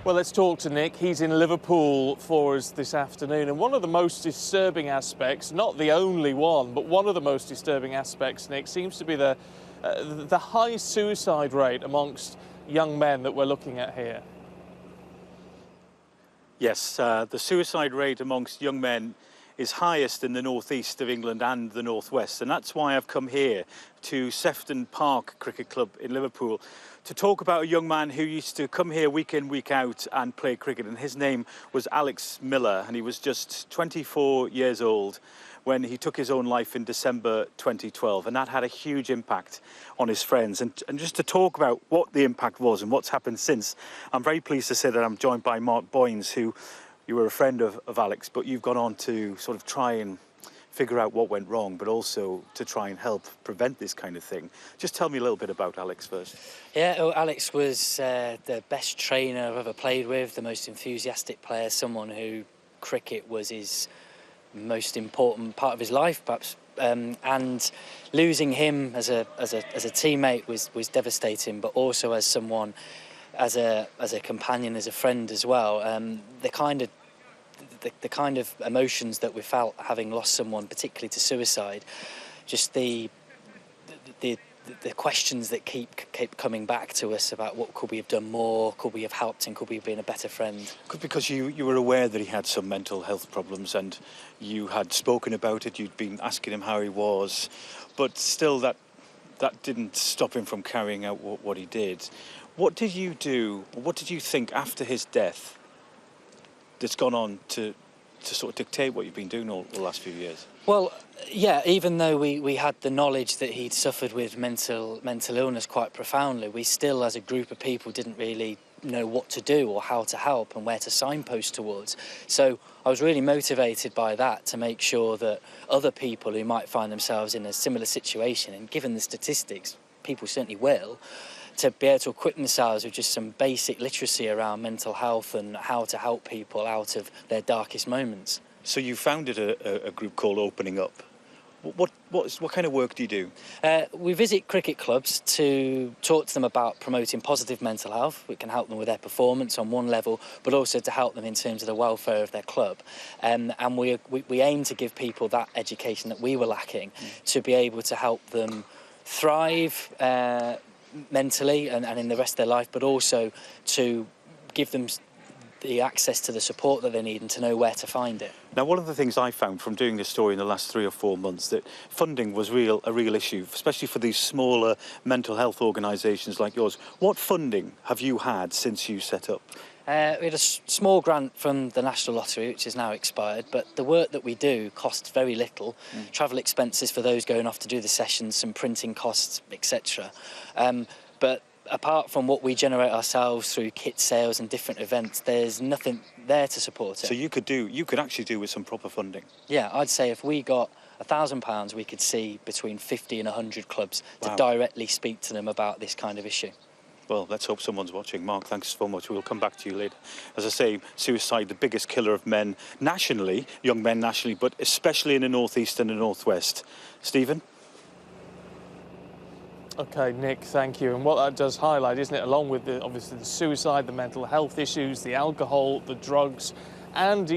Well, let's talk to Nick. He's in Liverpool for us this afternoon. And one of the most disturbing aspects, not the only one, but one of the most disturbing aspects, Nick, seems to be the high suicide rate amongst young men that we're looking at here. Yes, the suicide rate amongst young men is highest in the northeast of England and the northwest, and that's why I've come here to Sefton Park Cricket Club in Liverpool to talk about a young man who used to come here week in, week out and play cricket, and his name was Alex Miller, and he was just 24 years old when he took his own life in December 2012, and that had a huge impact on his friends. And just to talk about what the impact was and what's happened since, I'm very pleased to say that I'm joined by Mark Boynes, who you were a friend of Alex, but you've gone on to sort of try and figure out what went wrong, but also to try and help prevent this kind of thing. Just tell me a little bit about Alex first. Yeah, well, Alex was the best trainer I've ever played with, the most enthusiastic player, someone who cricket was his most important part of his life, perhaps. And losing him as a teammate was devastating, but also as someone, as a companion, as a friend as well. The kind of emotions that we felt having lost someone, particularly to suicide, just the questions that keep coming back to us about what could we have done more, could we have helped and could we have been a better friend. Because you were aware that he had some mental health problems and you had spoken about it, you'd been asking him how he was, but still that didn't stop him from carrying out what he did. What did you do, what did you think after his death that's gone on to sort of dictate what you've been doing all the last few years? Well, yeah, even though we had the knowledge that he'd suffered with mental illness quite profoundly, we still, as a group of people, didn't really know what to do or how to help and where to signpost towards. So I was really motivated by that to make sure that other people who might find themselves in a similar situation, and given the statistics, people certainly will, to be able to equip themselves with just some basic literacy around mental health and how to help people out of their darkest moments. So you founded a group called Opening Up. What kind of work do you do? We visit cricket clubs to talk to them about promoting positive mental health. We can help them with their performance on one level, but also to help them in terms of the welfare of their club. And we aim to give people that education that we were lacking to be able to help them thrive mentally and in the rest of their life, but also to give them the access to the support that they need and to know where to find it. Now, one of the things I found from doing this story in the last 3 or 4 months, that funding was a real issue, especially for these smaller mental health organisations like yours. What funding have you had since you set up? We had a small grant from the National Lottery, which is now expired, but the work that we do costs very little. Travel expenses for those going off to do the sessions, some printing costs, etc. But apart from what we generate ourselves through kit sales and different events, there's nothing there to support it. So you could actually do with some proper funding? Yeah, I'd say if we got £1,000, we could see between 50 and 100 clubs to Wow. directly speak to them about this kind of issue. Well, let's hope someone's watching. Mark, thanks so much. We'll come back to you later. As I say, suicide, the biggest killer of men nationally, young men nationally, but especially in the northeast and the northwest. Stephen? OK, Nick, thank you. And what that does highlight, isn't it, along with obviously the suicide, the mental health issues, the alcohol, the drugs, and